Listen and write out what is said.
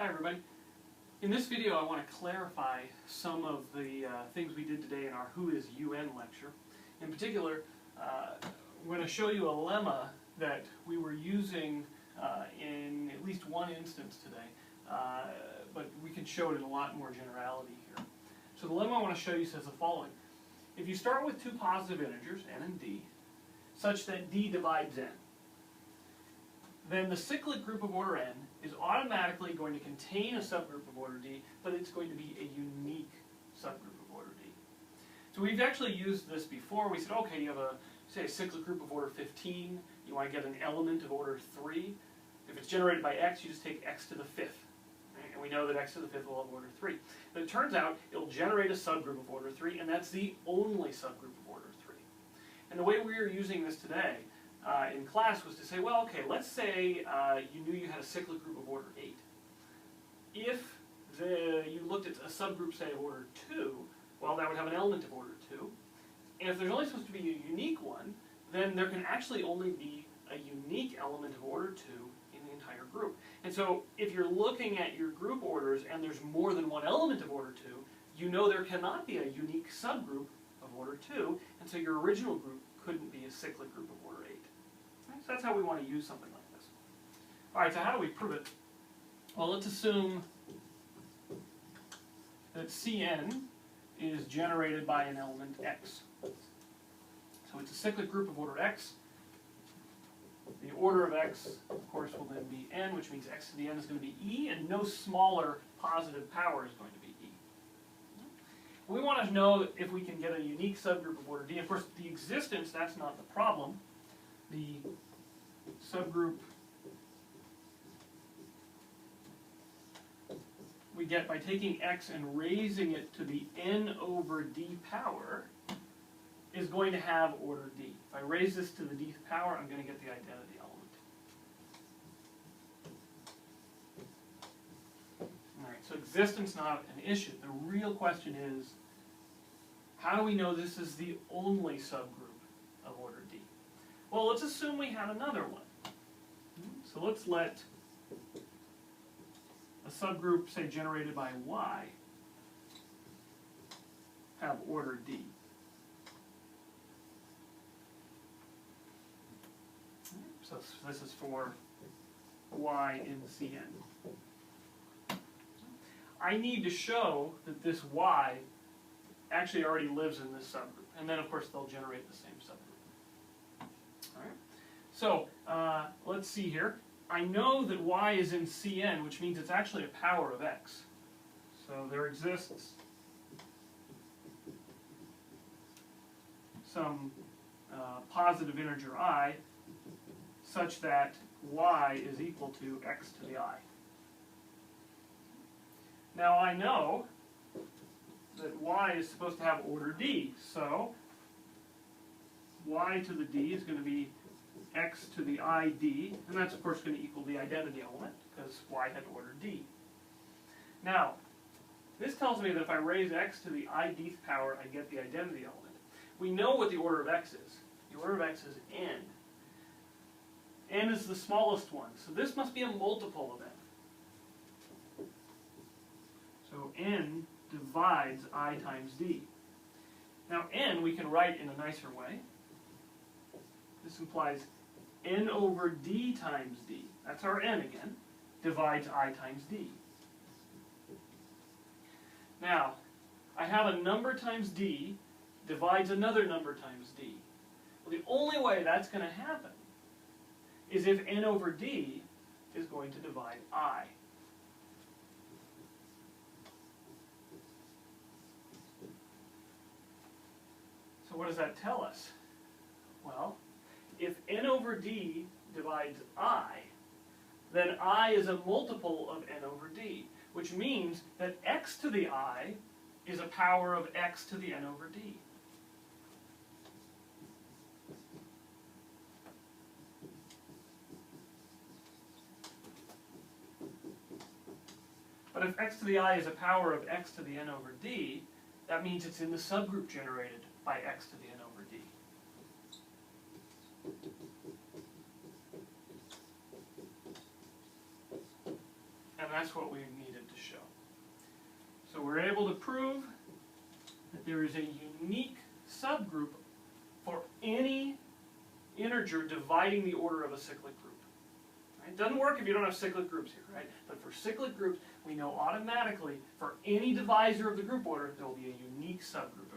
Hi everybody. In this video I want to clarify some of the things we did today in our Who is UN lecture. In particular, I'm going to show you a lemma that we were using in at least one instance today, but we can show it in a lot more generality here. So the lemma I want to show you says the following. If you start with two positive integers, n and d, such that d divides n, then the cyclic group of order n is automatically going to contain a subgroup of order d, but it's going to be a unique subgroup of order d. So we've actually used this before. We said, okay, you have say a cyclic group of order 15, you want to get an element of order 3. If it's generated by x, you just take x to the 5th. Right? And we know that x to the 5th will have order 3. But it turns out it'll generate a subgroup of order 3, and that's the only subgroup of order 3. And the way we are using this today in class was to say, well, okay, let's say you knew you had a cyclic group of order 8. If you looked at a subgroup, say, of order 2, well, that would have an element of order 2. And if there's only supposed to be a unique one, then there can actually only be a unique element of order 2 in the entire group. And so if you're looking at your group orders and there's more than one element of order 2, you know there cannot be a unique subgroup of order 2, and so your original group couldn't be a cyclic group of order 8. So that's how we want to use something like this. All right, so how do we prove it? Well, let's assume that Cn is generated by an element x. So it's a cyclic group of order x. The order of x, of course, will then be n, which means x to the n is going to be e, and no smaller positive power is going to be e. We want to know if we can get a unique subgroup of order d. Of course, the existence, that's not the problem. The subgroup we get by taking x and raising it to the n over d power is going to have order d. If I raise this to the dth power, I'm going to get the identity element. Alright, so existence not an issue. The real question is, how do we know this is the only subgroup of order d? Well, let's assume we had another one. So let's let a subgroup, say, generated by y, have order d. So this is for y in Cn. I need to show that this y actually already lives in this subgroup. And then, of course, they'll generate the same subgroup. All right. So let's see here. I know that y is in Cn, which means it's actually a power of x. So there exists some positive integer I such that y is equal to x to the I. Now I know that y is supposed to have order d, so y to the d is going to be x to the id, and that's of course going to equal the identity element, because y had order d. Now, this tells me that if I raise x to the idth power, I get the identity element. We know what the order of x is. The order of x is n. N is the smallest one, so this must be a multiple of n. So n divides I times d. Now n we can write in a nicer way. This implies n over d times d, that's our n again, divides I times d. Now, I have a number times d divides another number times d. Well, the only way that's going to happen is if n over d is going to divide I. So what does that tell us? Well, if n over d divides I, then I is a multiple of n over d, which means that x to the I is a power of x to the n over d. But if x to the I is a power of x to the n over d, that means it's in the subgroup generated by x to the n over d. And And that's what we needed to show. So we're able to prove that there is a unique subgroup for any integer dividing the order of a cyclic group. Right? It doesn't work if you don't have cyclic groups here, right? But for cyclic groups, we know automatically for any divisor of the group order, there will be a unique subgroup.